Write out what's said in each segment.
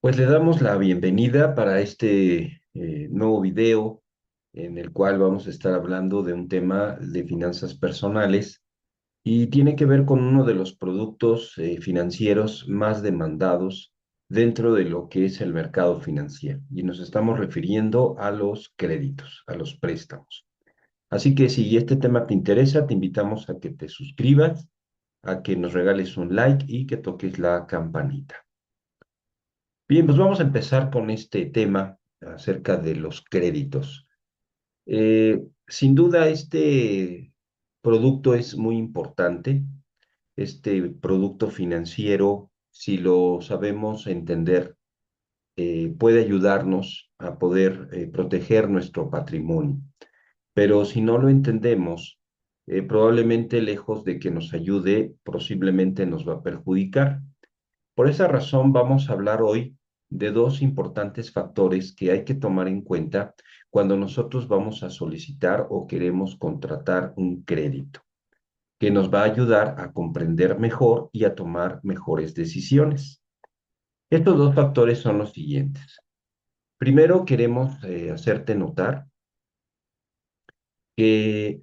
Pues le damos la bienvenida para este nuevo video en el cual vamos a estar hablando de un tema de finanzas personales y tiene que ver con uno de los productos financieros más demandados dentro de lo que es el mercado financiero. Y nos estamos refiriendo a los créditos, a los préstamos. Así que si este tema te interesa, te invitamos a que te suscribas, a que nos regales un like y que toques la campanita. Bien, pues vamos a empezar con este tema acerca de los créditos. Sin duda, este producto es muy importante. Este producto financiero, si lo sabemos entender, puede ayudarnos a poder proteger nuestro patrimonio. Pero si no lo entendemos, probablemente lejos de que nos ayude, posiblemente nos va a perjudicar. Por esa razón vamos a hablar hoy de dos importantes factores que hay que tomar en cuenta cuando nosotros vamos a solicitar o queremos contratar un crédito, que nos va a ayudar a comprender mejor y a tomar mejores decisiones. Estos dos factores son los siguientes. Primero, queremos hacerte notar que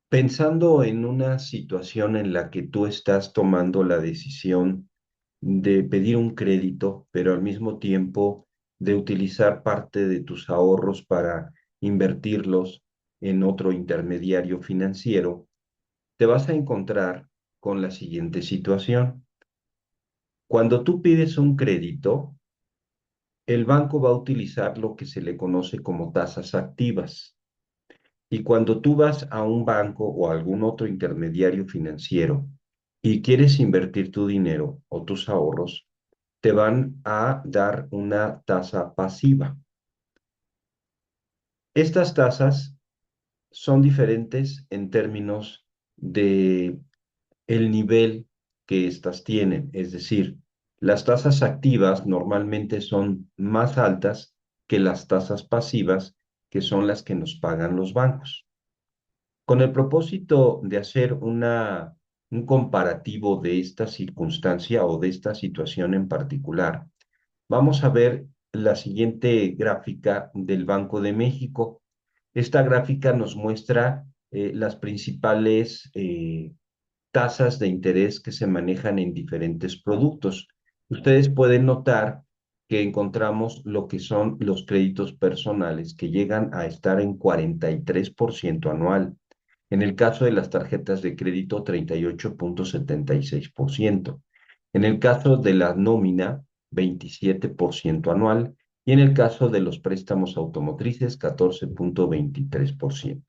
pensando en una situación en la que tú estás tomando la decisión de pedir un crédito, pero al mismo tiempo de utilizar parte de tus ahorros para invertirlos en otro intermediario financiero, te vas a encontrar con la siguiente situación. Cuando tú pides un crédito, el banco va a utilizar lo que se le conoce como tasas activas. Y cuando tú vas a un banco o a algún otro intermediario financiero y quieres invertir tu dinero o tus ahorros, te van a dar una tasa pasiva. Estas tasas son diferentes en términos de el nivel que éstas tienen, es decir, las tasas activas normalmente son más altas que las tasas pasivas, que son las que nos pagan los bancos. Con el propósito de hacer un comparativo de esta circunstancia o de esta situación en particular, vamos a ver la siguiente gráfica del Banco de México. Esta gráfica nos muestra las principales tasas de interés que se manejan en diferentes productos. Ustedes pueden notar que encontramos lo que son los créditos personales que llegan a estar en 43% anual. En el caso de las tarjetas de crédito, 38,76%. En el caso de la nómina, 27% anual. Y en el caso de los préstamos automotrices, 14,23%.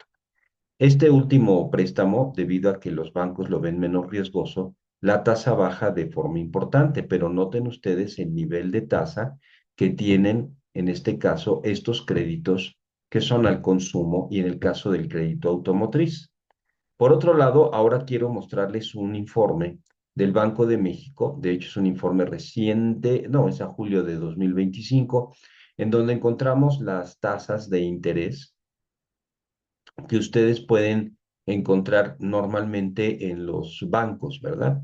Este último préstamo, debido a que los bancos lo ven menos riesgoso, la tasa baja de forma importante, pero noten ustedes el nivel de tasa que tienen en este caso estos créditos que son al consumo y en el caso del crédito automotriz. Por otro lado, ahora quiero mostrarles un informe del Banco de México, de hecho es un informe reciente, no, es a julio de 2025, en donde encontramos las tasas de interés que ustedes pueden encontrar normalmente en los bancos, ¿verdad?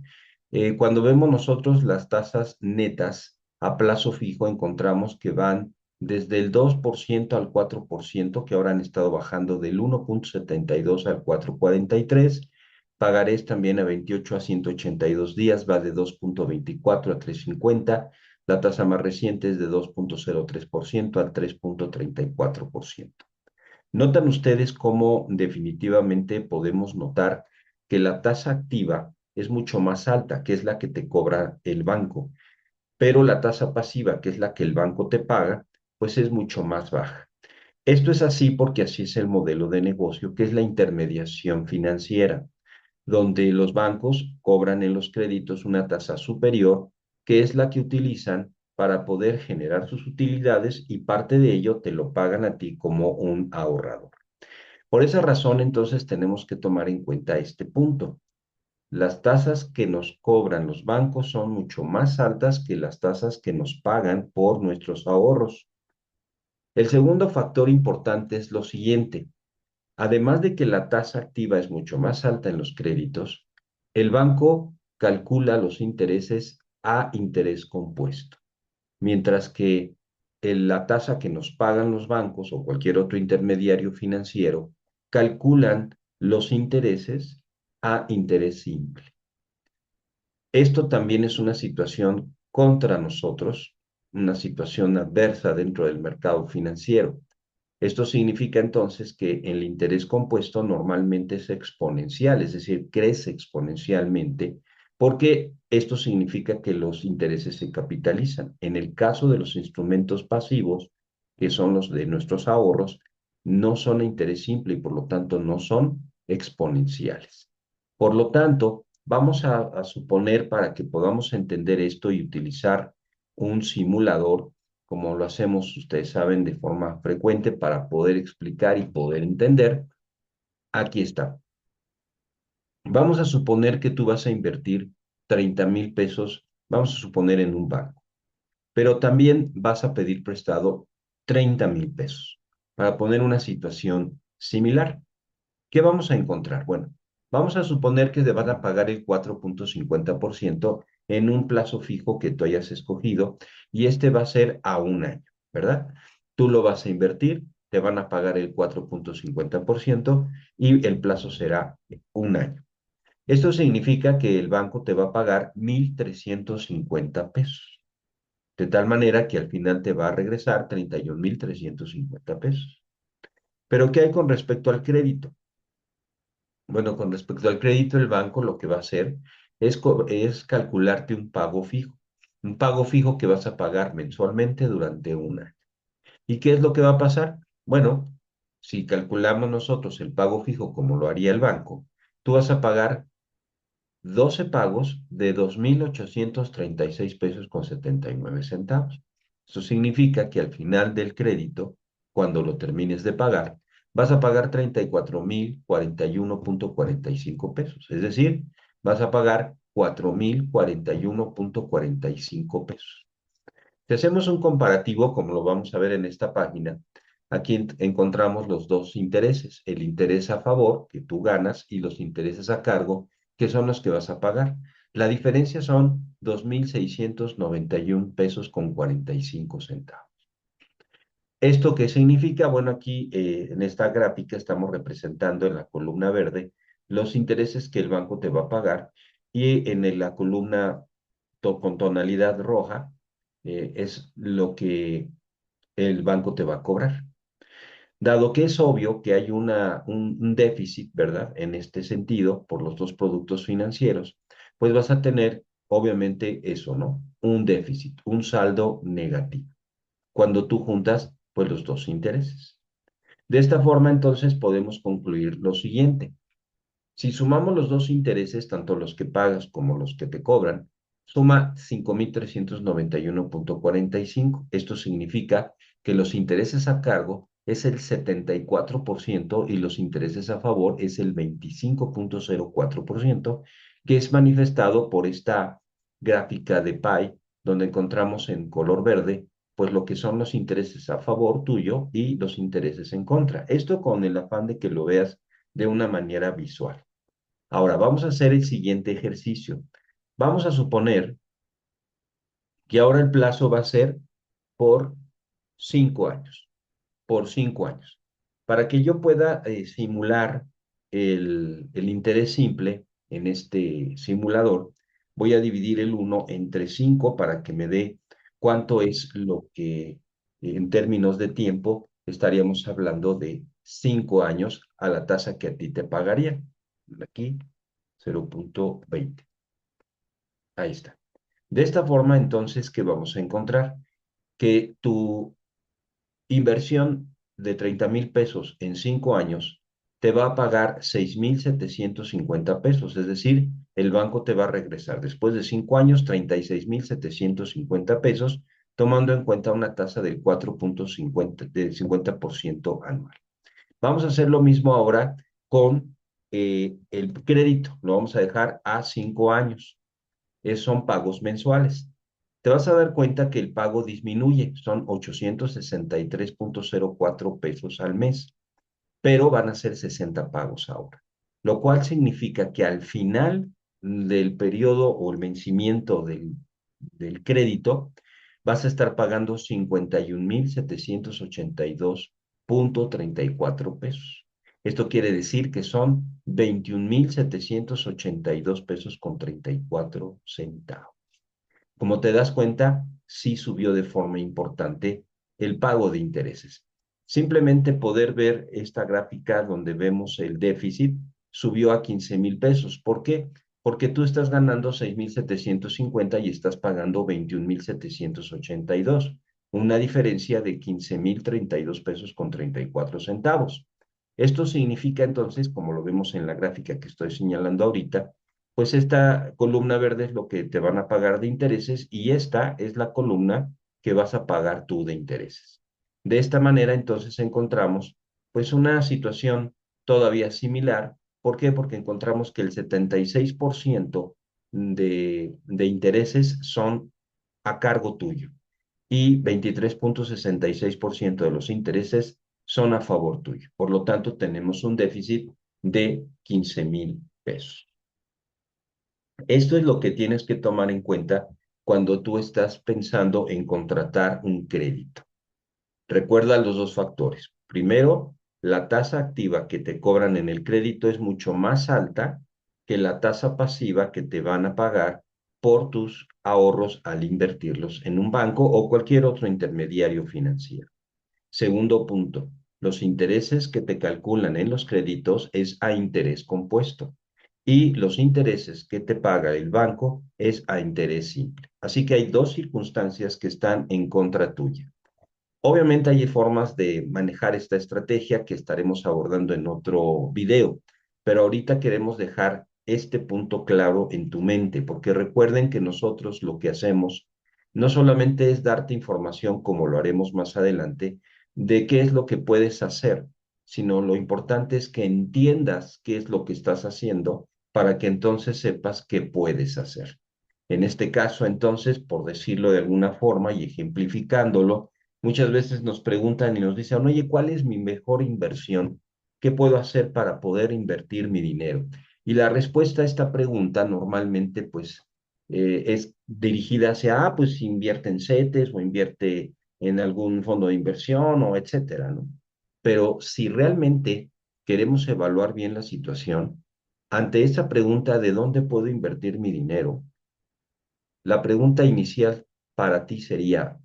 Cuando vemos nosotros las tasas netas a plazo fijo, encontramos que van desde el 2% al 4%, que ahora han estado bajando del 1,72 al 4,43. Pagarés también a 28 a 182 días, va de 2,24 a 3,50. La tasa más reciente es de 2,03% al 3,34%. ¿Notan ustedes cómo definitivamente podemos notar que la tasa activa es mucho más alta, que es la que te cobra el banco, pero la tasa pasiva, que es la que el banco te paga, pues es mucho más baja? Esto es así porque así es el modelo de negocio, que es la intermediación financiera, donde los bancos cobran en los créditos una tasa superior, que es la que utilizan para poder generar sus utilidades y parte de ello te lo pagan a ti como un ahorrador. Por esa razón, entonces, tenemos que tomar en cuenta este punto. Las tasas que nos cobran los bancos son mucho más altas que las tasas que nos pagan por nuestros ahorros. El segundo factor importante es lo siguiente. Además de que la tasa activa es mucho más alta en los créditos, el banco calcula los intereses a interés compuesto. mientras que la tasa que nos pagan los bancos o cualquier otro intermediario financiero calculan los intereses a interés simple. Esto también es una situación contra nosotros, una situación adversa dentro del mercado financiero. Esto significa entonces que el interés compuesto normalmente es exponencial, es decir, crece exponencialmente, porque esto significa que los intereses se capitalizan. En el caso de los instrumentos pasivos, que son los de nuestros ahorros, no son a interés simple y por lo tanto no son exponenciales. Por lo tanto, vamos a suponer para que podamos entender esto y utilizar un simulador como lo hacemos, ustedes saben, de forma frecuente para poder explicar y poder entender. Aquí está. Vamos a suponer que tú vas a invertir 30,000 pesos, vamos a suponer en un banco, pero también vas a pedir prestado 30,000 pesos para poner una situación similar. ¿Qué vamos a encontrar? Bueno, vamos a suponer que te van a pagar el 4,50% en un plazo fijo que tú hayas escogido y este va a ser a un año, ¿verdad? Tú lo vas a invertir, te van a pagar el 4,50% y el plazo será un año. Esto significa que el banco te va a pagar 1,350 pesos, de tal manera que al final te va a regresar 31,350 pesos. Pero ¿qué hay con respecto al crédito? Bueno, con respecto al crédito, el banco lo que va a hacer es calcularte un pago fijo que vas a pagar mensualmente durante un año. ¿Y qué es lo que va a pasar? Bueno, si calculamos nosotros el pago fijo como lo haría el banco, tú vas a pagar 12 pagos de 2,836 pesos con 79 centavos. Eso significa que al final del crédito, cuando lo termines de pagar, vas a pagar 34,041,45 pesos. Es decir, vas a pagar 4,041,45 pesos. Si hacemos un comparativo, como lo vamos a ver en esta página, aquí encontramos los dos intereses, el interés a favor que tú ganas y los intereses a cargo que son los que vas a pagar. La diferencia son 2,691 pesos con 45 centavos. ¿Esto qué significa? Bueno, aquí en esta gráfica estamos representando en la columna verde los intereses que el banco te va a pagar y en la columna con tonalidad roja es lo que el banco te va a cobrar. Dado que es obvio que hay un déficit, ¿verdad? En este sentido, por los dos productos financieros, pues vas a tener, obviamente, eso, ¿no? Un déficit, un saldo negativo, cuando tú juntas, pues, los dos intereses. De esta forma, entonces, podemos concluir lo siguiente. Si sumamos los dos intereses, tanto los que pagas como los que te cobran, suma 5,391,45. Esto significa que los intereses a cargo es el 74% y los intereses a favor es el 25,04%, que es manifestado por esta gráfica de pie, donde encontramos en color verde, pues lo que son los intereses a favor tuyo y los intereses en contra. Esto con el afán de que lo veas de una manera visual. Ahora, vamos a hacer el siguiente ejercicio. Vamos a suponer que ahora el plazo va a ser por 5 años, por 5 años. Para que yo pueda simular el interés simple en este simulador, voy a dividir el 1 entre 5 para que me dé cuánto es lo que en términos de tiempo estaríamos hablando de 5 años a la tasa que a ti te pagaría. Aquí 0,20. Ahí está. De esta forma, entonces, ¿qué vamos a encontrar? Que tu inversión de 30,000 pesos en 5 años te va a pagar 6,750 pesos, es decir, el banco te va a regresar después de 5 años 36,750 pesos, tomando en cuenta una tasa del 4,50 del 50% anual. Vamos a hacer lo mismo ahora con el crédito, lo vamos a dejar a 5 años. Son pagos mensuales. Te vas a dar cuenta que el pago disminuye, son 863,04 pesos al mes, pero van a ser 60 pagos ahora, lo cual significa que al final del periodo o el vencimiento del crédito, vas a estar pagando 51,782.34 pesos. Esto quiere decir que son 21,782 pesos con 34 centavos. Como te das cuenta, sí subió de forma importante el pago de intereses. Simplemente poder ver esta gráfica donde vemos el déficit subió a 15,000 pesos. ¿Por qué? Porque tú estás ganando 6,750 y estás pagando 21,782. Una diferencia de 15,032 pesos con 34 centavos. Esto significa entonces, como lo vemos en la gráfica que estoy señalando ahorita, pues esta columna verde es lo que te van a pagar de intereses y esta es la columna que vas a pagar tú de intereses. De esta manera, entonces, encontramos pues una situación todavía similar. ¿Por qué? Porque encontramos que el 76% de intereses son a cargo tuyo y 23,66% de los intereses son a favor tuyo. Por lo tanto, tenemos un déficit de 15,000 pesos. Esto es lo que tienes que tomar en cuenta cuando tú estás pensando en contratar un crédito. Recuerda los dos factores. Primero, la tasa activa que te cobran en el crédito es mucho más alta que la tasa pasiva que te van a pagar por tus ahorros al invertirlos en un banco o cualquier otro intermediario financiero. Segundo punto, los intereses que te calculan en los créditos es a interés compuesto y los intereses que te paga el banco es a interés simple. Así que hay dos circunstancias que están en contra tuya. Obviamente hay formas de manejar esta estrategia que estaremos abordando en otro video, pero ahorita queremos dejar este punto claro en tu mente, porque recuerden que nosotros lo que hacemos no solamente es darte información, como lo haremos más adelante, de qué es lo que puedes hacer, sino lo importante es que entiendas qué es lo que estás haciendo para que entonces sepas qué puedes hacer. En este caso, entonces, por decirlo de alguna forma y ejemplificándolo, muchas veces nos preguntan y nos dicen, oye, ¿cuál es mi mejor inversión? ¿Qué puedo hacer para poder invertir mi dinero? Y la respuesta a esta pregunta normalmente pues es dirigida hacia, pues invierte en CETES o invierte en algún fondo de inversión o etcétera, ¿no? Pero si realmente queremos evaluar bien la situación, ante esa pregunta de dónde puedo invertir mi dinero, la pregunta inicial para ti sería,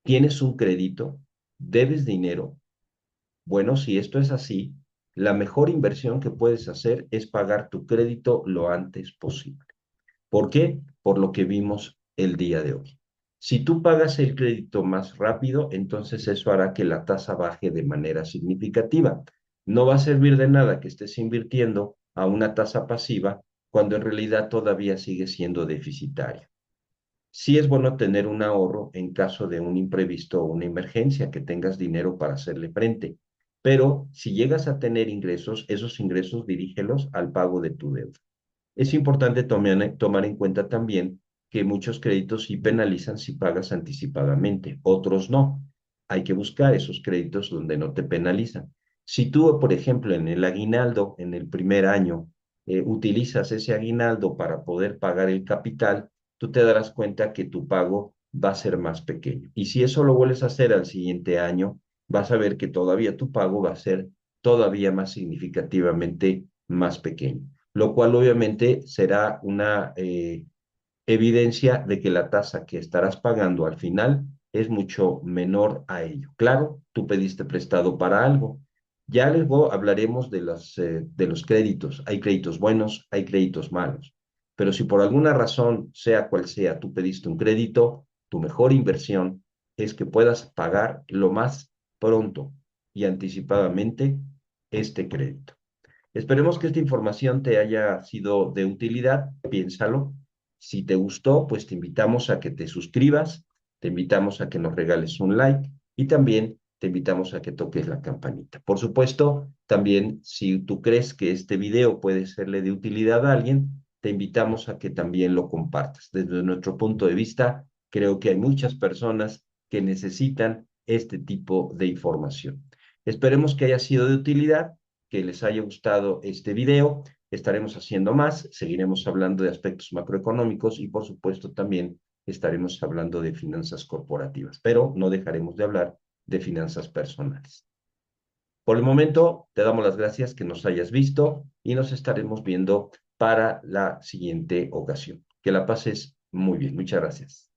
¿tienes un crédito? ¿Debes dinero? Bueno, si esto es así, la mejor inversión que puedes hacer es pagar tu crédito lo antes posible. ¿Por qué? Por lo que vimos el día de hoy. Si tú pagas el crédito más rápido, entonces eso hará que la tasa baje de manera significativa. No va a servir de nada que estés invirtiendo a una tasa pasiva cuando en realidad todavía sigue siendo deficitaria. Sí es bueno tener un ahorro en caso de un imprevisto o una emergencia, que tengas dinero para hacerle frente. Pero si llegas a tener ingresos, esos ingresos dirígelos al pago de tu deuda. Es importante tomar en cuenta también que muchos créditos sí penalizan si pagas anticipadamente, otros no. Hay que buscar esos créditos donde no te penalizan. Si tú, por ejemplo, en el aguinaldo, en el primer año, utilizas ese aguinaldo para poder pagar el capital, tú te darás cuenta que tu pago va a ser más pequeño. Y si eso lo vuelves a hacer al siguiente año, vas a ver que todavía tu pago va a ser todavía más significativamente más pequeño, lo cual obviamente será una evidencia de que la tasa que estarás pagando al final es mucho menor a ello. Claro, tú pediste prestado para algo. Ya luego hablaremos de los créditos. Hay créditos buenos, hay créditos malos. Pero si por alguna razón, sea cual sea, tú pediste un crédito, tu mejor inversión es que puedas pagar lo más pronto y anticipadamente este crédito. Esperemos que esta información te haya sido de utilidad, piénsalo. Si te gustó, pues te invitamos a que te suscribas, te invitamos a que nos regales un like y también te invitamos a que toques la campanita. Por supuesto, también si tú crees que este video puede serle de utilidad a alguien, te invitamos a que también lo compartas. Desde nuestro punto de vista, creo que hay muchas personas que necesitan este tipo de información. Esperemos que haya sido de utilidad, que les haya gustado este video. Estaremos haciendo más, seguiremos hablando de aspectos macroeconómicos y por supuesto también estaremos hablando de finanzas corporativas, pero no dejaremos de hablar de finanzas personales. Por el momento, te damos las gracias que nos hayas visto y nos estaremos viendo para la siguiente ocasión. Que la pases muy bien. Muchas gracias.